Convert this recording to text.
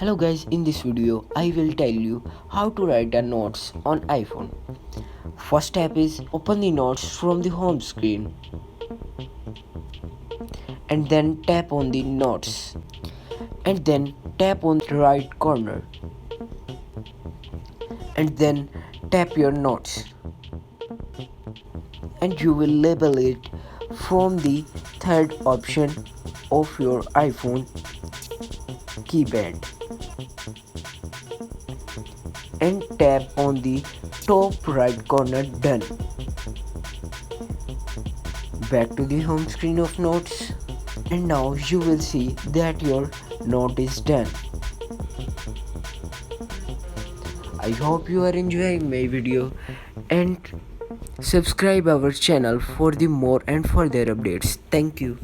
Hello guys, in this video I will tell you how to write a notes on iPhone. First step is open the notes from the home screen and then tap on the notes and then tap on the right corner and then tap your notes and you will label it from the third option of your iPhone keypad and tap on the top right corner. Done. Back to the home screen of notes and now you will see that your note is done. I hope you are enjoying my video and subscribe our channel for the more and further updates. Thank you.